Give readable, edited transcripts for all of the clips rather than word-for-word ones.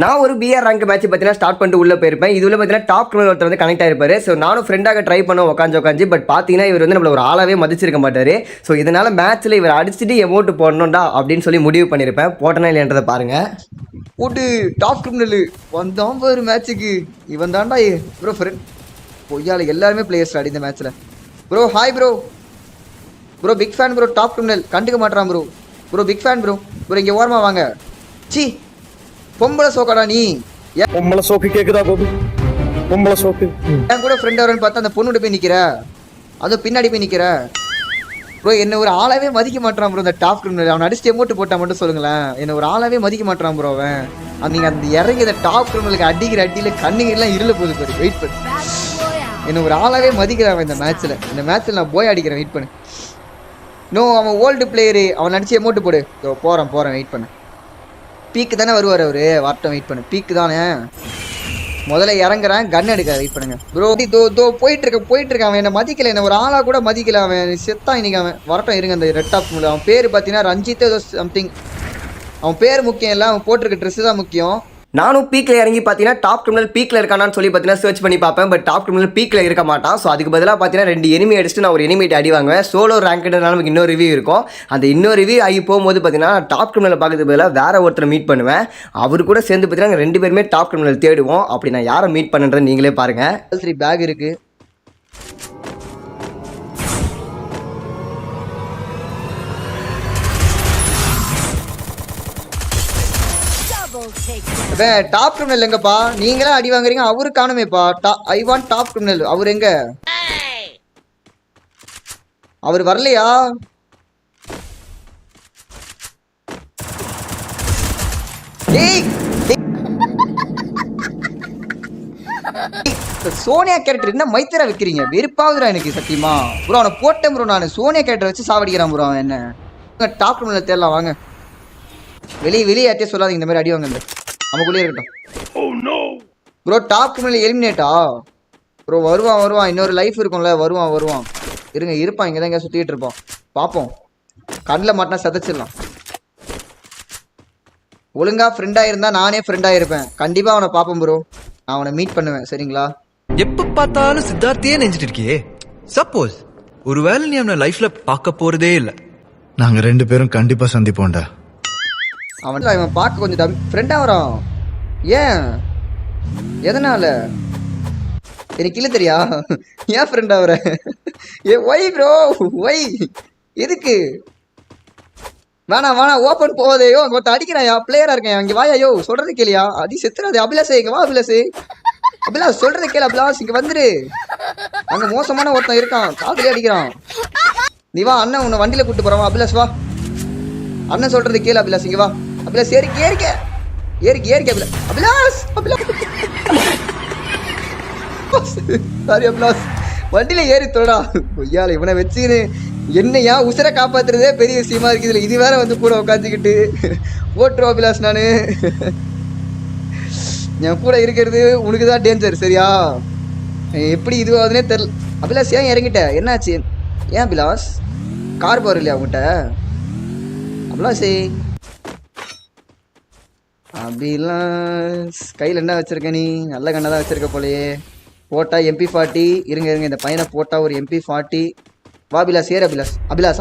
நான் ஒரு PR rank match பார்த்தீங்கன்னா ஸ்டார்ட் பண்ணிட்டு உள்ள போயிருப்பேன். இது உள்ள பார்த்தீங்கன்னா டாப் கிரிமினல் ஒருத்தர் வந்து கனெக்ட் ஆயிருப்பாரு. ஸோ நானும் ஃப்ரெண்டாக ட்ரை பண்ண உட்காந்து பட் பார்த்தீங்கன்னா இவர் வந்து நம்மள ஒரு ஆளாவே மதிச்சிருக்க மாட்டாரு. ஸோ இதனால மேட்ச்ல இவர் அடிச்சுட்டு எமௌண்ட் போடணும்டா அப்படின்னு சொல்லி முடிவு பண்ணியிருப்பேன். போட்டனா இல்லைன்றதை பாருங்க. போட்டு டாப் கிரிமினல் வந்தான் ஒரு மேட்சுக்கு இவன் தான்டா ப்ரோ ஃப்ரெண்ட். பொய்யால எல்லாருமே பிளேயர்ஸ் ஆடி இந்த மேட்ச்ல. Bro hi bro. Bro big fan bro. Top criminal கண்டுக்க மாட்டான் ப்ரோ. Bro big fan bro. Bro இங்கே ஓரமா வாங்க. சி பொம்பளை சோக்காடா நீ. பொம்பளை சோக்கு கேக்குதா பாபு? பொம்பளை சோக்கு என் கூட ஃப்ரெண்ட் வரன்னு பார்த்தா அந்த பொண்ணு போய் நிக்கிற, அதுவும் பின்னாடி போய் நிக்கிற. ப்ரோ என்ன ஒரு ஆளாவே மதிக்க மாட்டான் ப்ரோ. இந்த டாப் கிரிமினல் அவன் அடிச்சு எமௌண்ட் போட்டா மட்டும் சொல்லுங்களேன். என்ன ஒரு ஆளாவே மதிக்க மாட்டான் ப்ரோ அவன். நீங்க அந்த இறங்கி இந்த டாப் கிரிமினலுக்கு அடிக்கிற அடியில கண்ணுங்கெல்லாம் இருள போகுது பாரு. வெயிட் பண்ணு. என்ன ஒரு ஆளாவே மதிக்கிறான் இந்த மேட்ச்ல. இந்த மேட்ச்ல நான் போய் அடிக்கிறேன். வெயிட் பண்ணு. நோ அவன் ஓல்டு பிளேயரு. அவன் அடிச்சு எமௌண்ட் போடு. போறேன் வெயிட் பண்ணு. பீக்கு தானே வருவார் அவரு. வரட்டும் வெயிட் பண்ணு. பீக்கு தானே முதல்ல இறங்குறேன். கன் எடுக்க வெயிட் பண்ணுங்க ப்ரோ. தோ போயிட்டு இருக்க அவன் என்ன மதிக்கல. என்ன ஒரு ஆளா கூட மதிக்கல அவன். செத்தான் இன்னைக்கு அவன். வரட்டும் இருங்க. அந்த ரெட் டாப் அவன் பேர் பார்த்தீங்கன்னா ரஞ்சித் ஏதோ சம்திங். அவன் பேர் முக்கியம் இல்லை, அவன் போட்டிருக்க ட்ரெஸ் தான் முக்கியம். நானும் பீக்கில் இறங்கி பார்த்தீங்கன்னா டாப் கிரிமினல் பீக்கில் இருக்கானான்னு சொல்லி பார்த்தீங்கன்னா சர்ச் பண்ணி பார்ப்பேன். பட் டாப் கிரிமினல் பீக்கில் இருக்க மாட்டான். ஸோ அதுக்கு பதிலாக பார்த்தீங்கன்னா 2 எனிமி அடிச்சுட்டு நான் ஒரு எனிமேட் அடி வாங்குவேன். சோலோ ரேங்க்னால நமக்கு இன்னொரு ரிவ்யூ இருக்கும். அந்த இன்னொரு ரிவ்யூ ஆகி போகும்போது பார்த்தீங்கன்னா டாப் கிரிமினலை பார்க்கறதுக்கு பதிலாக வேற ஒருத்தரை மீட் பண்ணுவேன். அவர் கூட சேர்ந்து பார்த்தீங்கன்னா 2 பேருமே டாப் கிரிமினல் தேடுவோம். அப்படி நான் யாரை மீட் பண்ணுறேன் நீங்களே பாருங்கள். 3 பேக் இருக்கு. டாப் கிரிமினல் எங்கப்பா? நீங்களே அடி வாங்குறீங்க, அவரு காணுமேப்பா. I want top criminal. அவர் எங்க? அவர் வரலையா? சோனியா கேரக்டர் என்ன மைத்தரா வைக்கிறீங்க? வெறுப்பாவதுரா எனக்கு சத்தியமா. ப்ரோ அவனை போட்டேன் ப்ரோ. நான் சோனியா கேரக்டர் வச்சு சாவடிக்கிறான் ப்ரோ அவன். என்ன டாப் கிரிமினல் தேடலாம் வாங்க. வெளியே யார்ட்டே சொல்லாதீங்க இந்த மாதிரி அடி வாங்க. நமக்குள்ளே இருக்கட்டும் ப்ரோ. டாப் கிரிமினல் எலிமினேட்டா ப்ரோ? வருவான். இன்னொரு லைஃப் இருக்கும்ல. வருவான். இருப்பான். இங்கே தான் எங்கேயா சுற்றிட்டு இருப்பான். பார்ப்போம். கண்ணில் மாட்டினா சதைச்சிடலாம். ஒழுங்கா ஃப்ரெண்டாக இருந்தால் நானே ஃப்ரெண்டாக இருப்பேன். கண்டிப்பாக அவனை பார்ப்பேன் ப்ரோ. நான் அவனை மீட் பண்ணுவேன். சரிங்களா? எப்ப பார்த்தாலும் சித்தார்த்தையே நினைச்சிட்டு இருக்கியே. சப்போஸ் ஒருவேளை நீ அவனை லைஃப்ல பார்க்க போறதே இல்லை, நாங்க 2 பேரும் கண்டிப்பா சந்திப்போம்டா. அவன் பார்க்க கொஞ்சம் ஃப்ரெண்டாக வரான். ஏன்? எதனால? எனக்கு இல்லை தெரியா? ஏன் ஃப்ரெண்டாக வர? Why bro Y? எதுக்கு? வேணாம் ஓப்பன் போவதையோ. அங்கே ஒருத்த அடிக்கிறாயா? பிளேயரா இருக்கேன். அங்கே வாயா சொல்றது கேளியா? அடி செத்துறாது. அபிலாஷே இங்கே வா. அபிலாஷ் சொல்றது கேளு. அபிலாஷ் இங்கே வந்துரு. அங்கே மோசமான ஒருத்தன் இருக்கான். காதலே அடிக்கிறான். நீ வா, அண்ணன் உன்னை வண்டியில் கூப்பிட்டு போறான். அபிலாஷ் வா. அண்ணன் சொல்றது கேளு. அபிலாஷ் இங்கே வா. அபிலாஷ் ஏறிக்க அபிலாஷ். சாரி அபிலாஷ். வண்டியில ஏறி தோடா. பொய்யால இவனை வச்சுக்கின்னு என்னையா உசுரை காப்பாத்துறதே பெரிய விஷயமா இருக்கு. இதுல இது வேற வந்து கூட உட்காந்துக்கிட்டு ஓட்டுருவோம் அபிலாஷ். நானு என் கூட இருக்கிறது உனக்கு தான் டேஞ்சர். சரியா? எப்படி இதுவாகுதுன்னே தெரியல. அபிலாஷ் ஏன் இறங்கிட்ட? என்னாச்சு? ஏன் அபிலாஷ்? கார் போற இல்லையா உங்ககிட்ட? அபிலாஷ் கையில் என்ன வச்சிருக்க நீ? நல்ல கண்ணை தான் வச்சிருக்க போலையே. போட்டா MP40. இருங்க இந்த பையனை போட்டா ஒரு MP40. வா அபிலாஷ் ஏறு. அபிலாஷ்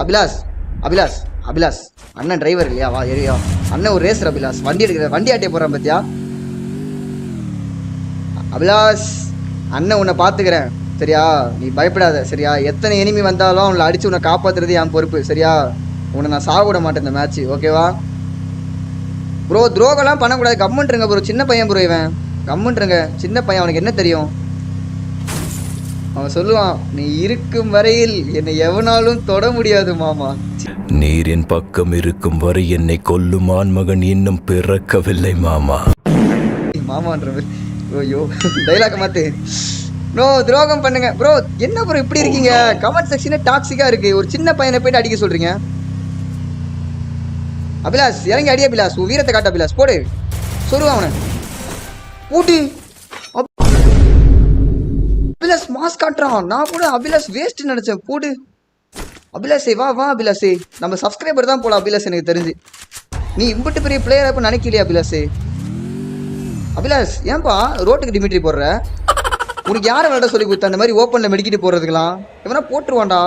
அண்ணன் டிரைவர் இல்லையா? வா ஏரியா. அண்ணன் ஒரு ரேசர். அபிலாஷ் வண்டி ஆட்டிய போறான் பத்தியா? அபிலாஷ் அண்ணன் உன்னை பார்த்துக்கிறேன். சரியா? நீ பயப்படாத. சரியா? எத்தனை எனிமி வந்தாலும் அவனை அடிச்சு உன்னை காப்பாத்துறது என் பொறுப்பு. சரியா? உன்னை நான் சாக விட மாட்டேன் இந்த மேட்ச். ஓகேவா ப்ரோ? துரோகம்லாம் பண்ணக்கூடாது. கம்முன்ட்ருங்க ப்ரோ. சின்ன பையன் ப்ரோ இவன். கம்முன்ட்ருங்க. சின்ன பையன். அவனுக்கு என்ன தெரியும்? அவன் சொல்லுவான், நீ இருக்கும் வரையில் என்னை எவனாலும் தொட முடியாது மாமா. நீர் என் பக்கம் இருக்கும் வரை என்னை கொல்லும் ஆண்மகன் இன்னும் பிறக்கவில்லை மாமா. மாமான்ற ஐயோ டைலாக மாத்து. ப்ரோ துரோகம் பண்ணுங்க ப்ரோ. என்ன ப்ரோ இப்படி இருக்கீங்க? கமெண்ட் செக்ஷனே டாக்ஸிக்கா இருக்கு. ஒரு சின்ன பையனை போயிட்டு அடிக்க சொல்றீங்க. அபிலாஷ் இறங்கி அடி. அபிலாஷ் வீரத்தை காட்டு. அபிலாஷ் போடு. சொல்லுவான் அவனை பூட்டி. அபிலாஷ் மாஸ் காட்டுறான். நான் கூட அபிலாஷ் வேஸ்ட் நினைச்சேன். போடு அபிலாஷே. வா அபிலாஷே. நம்ம சப்ஸ்கிரைபர் தான் போல அபிலாஷ். எனக்கு தெரிஞ்சு நீ இம்பிட்டு பெரிய பிளேயர் அப்ப நினைக்கலையா அபிலாஷே? அபிலாஷ் ஏன்பா ரோட்டுக்கு டிமிட்ரி போடுற? உனக்கு யாரை விளையாட சொல்லி கொடுத்த அந்த மாதிரி ஓப்பனில் மெடிக்கிட்டு போடுறதுக்கெல்லாம்? இவனா போட்டுருவான்டா.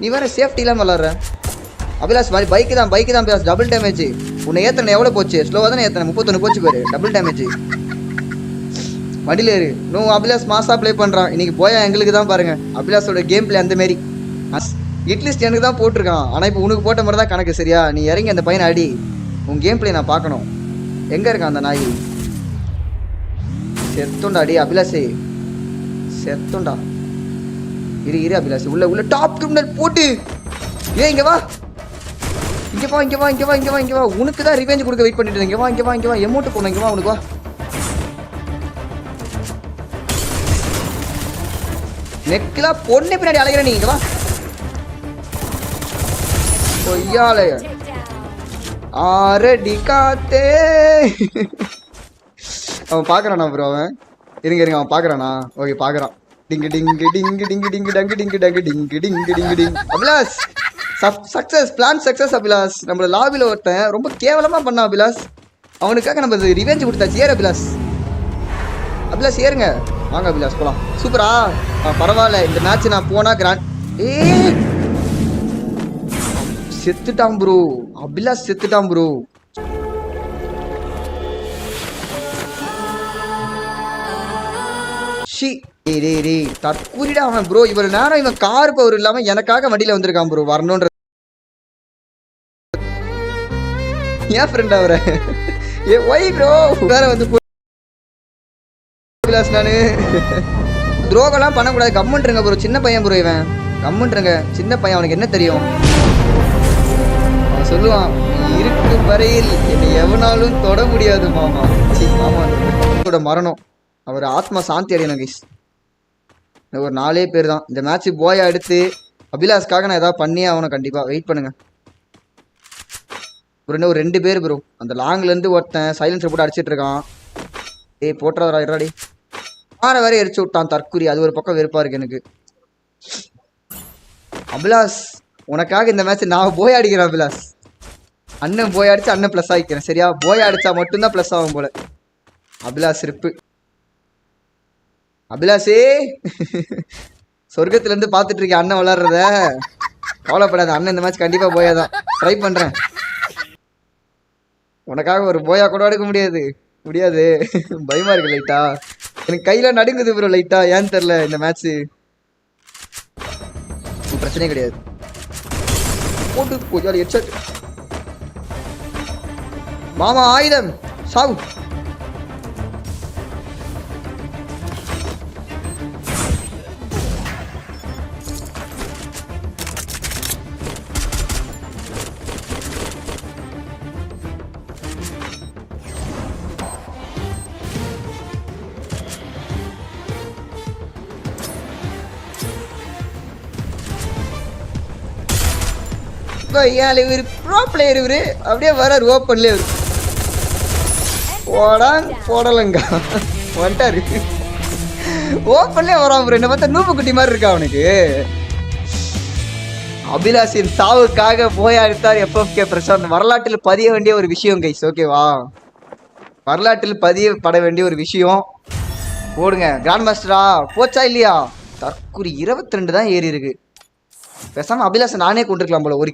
நீ வேற சேஃப்டி இல்லாமல் விளாட்ற. அபிலாஷ் மாதிரி பைக்கு தான் அபிலாஷ். Double damage. உன்னை ஏத்தனை எவ்வளோ போச்சு? ஸ்லோவாக தானே ஏத்தனை, 31 போச்சு பேரு. Double damage. வண்டியில் ஏறு. இன்னும் அபிலாஷ் மாசா ப்ளே பண்ணுறான். இன்னைக்கு போயா எங்களுக்கு தான் பாருங்க அபிலாஷோட கேம் பிளே அந்த மாரி. இட்லிஸ்ட் எனக்கு தான் போட்டிருக்கான். ஆனால் இப்போ உனக்கு போட்ட மாதிரி தான் கணக்கு. சரியா? நீ இறங்கி அந்த பையனை அடி. உன் கேம் பிளே நான் பார்க்கணும். எங்கே இருக்கான் அந்த நாய்? செத்துண்டா அடி அபிலாஷே, செத்துண்டா. இரு அபிலாஷ். உள்ள டாப் கிரிமினல் போட்டு. ஏன் இங்கே வா, இங்கே வா. உனக்கு தான் ரிவெஞ்ச் கொடுக்க வெயிட் பண்ணிட்டு இருந்தேன். இங்கே வா. எமௌண்ட் போடணும். இங்கே வா, உனக்கு வா. நெக்கில் பொண்ணு பின்னாடி அலைகிற நீ. இங்கே வா. கொய்யால ஆரடி காத்தே. அவன் பார்க்குறானா ப்ரோ? அவன் இருங்க அவன் பார்க்குறானா? ஓகே பார்க்குறான். டிங்கு டிங்கு டிங்கு டிங்கு டிங்கு டங்கு டிங்கு டங்கு டிங்கு டிங்கு டிங்கு டிங். Abhilash success, plan success Abhilash. நம்மள லாபியில் ஒருத்தன் ரொம்ப கேவலமாக பண்ணான் அபிலாஷ். அவனுக்காக நம்ம ரிவெஞ்ச் கொடுத்தாச்சு. ஏறு அபிலாஷ் ஏறுங்க. வாங்க அபிலாஷ் போகலாம். சூப்பரா? பரவாயில்ல. இந்த மேட்ச் நான் போனால் கிராண்ட். செத்துட்டான் ப்ரோ அபிலாஷ், செத்துட்டான் ப்ரோ. தற்கூரிடா அவன் ப்ரோ. இவ்வளவு நேரம் இவன் கார் பவர் இல்லாம எனக்காக வண்டியில வந்திருக்கான் ப்ரோ. வரணும்ன்ற ஏன் ஃப்ரெண்ட் அவர ஒய் ப்ரோ வேற வந்து நானு துரோகம்லாம் பண்ணக்கூடாது. கம்முன்றுங்க ப்ரோ. சின்ன பையன் ப்ரோ இவன். கம்முன்றுங்க. சின்ன பையன். அவனுக்கு என்ன தெரியும்? அவன் சொல்லுவான், இருக்கும் வரையில் என்னை எவனாலும் தொட முடியாது மாமா. மாமா மரணம். அவர் ஆத்மா சாந்தி அடையணும் கைஸ். ஒரு 4 பேர் தான் இந்த மேட்ச். போயா எடுத்து அபிலாஷ்காக நான் ஏதாவது பண்ணியே ஆகணும். கண்டிப்பா வெயிட் பண்ணுங்க. ஒரு 2 பேர் ப்ரோ. அந்த லாங்ல இருந்து ஒருத்தன் சைலன்ஸர் போட்டு அடிச்சிட்டு இருக்கான். போட்டுறா இருடாடி. மாற வேற எரிச்சு விட்டான் தற்குறி. அது ஒரு பக்கம் வெறுப்பா இருக்கு எனக்கு. அபிலாஷ் உனக்காக இந்த மேட்ச் நான் போய் அடிக்கிறேன் அபிலாஷ். அண்ணன் போய் அடிச்சு அண்ணன் பிளஸ் ஆகிக்கிறேன். சரியா? போய் அடிச்சா மட்டும்தான் பிளஸ் ஆகும் போல. அபிலாஷ் இருப்பு. அபிலாஷே சொர்க்கத்துல இருந்து பாத்துட்டு இருக்கேன் அண்ணன் விளாடுறத. கவலைப்படாத. அண்ணன் இந்த மேட்ச் கண்டிப்பா போயா தான் ட்ரை பண்றேன். உனக்காக ஒரு போயா கூட எடுக்க முடியாது. பயமா இருக்கு லைட்டா. எனக்கு கையில நடுங்குது ப்ரோ லைட்டா. ஏன்னு தெரியல. இந்த மேட்ச் பிரச்சனையே கிடையாது. போட்டு கொஞ்சம் ஹெட்ஷாட். மாமா ஆயுதம் சாவு. இவரு ப்ரோ பிளேயர். இவரு அப்படியே வர ஓப்பன்ல போடலங்க வந்துட்டாரு. ஓப்பன்ல வரான் ப்ரோ. என்ன பார்த்தா நூப்பு குட்டி மாதிரி இருக்கா அவனுக்கு. அபிலாஷின் சாவுக்காக போய் அடித்தார் FFK பிரசாந்த். வரலாற்றில் பதிய வேண்டிய ஒரு விஷயம் கைஸ். ஓகேவா? வரலாற்றில் பதியப்பட வேண்டிய ஒரு விஷயம். போடுங்க. கிராண்ட் மாஸ்டரா போச்சா இல்லையா? தற்குறி 22 தான் ஏறி இருக்கு. பேசாம அபிலாஷை நானே கொண்டிருக்கலாம் போல. ஒரு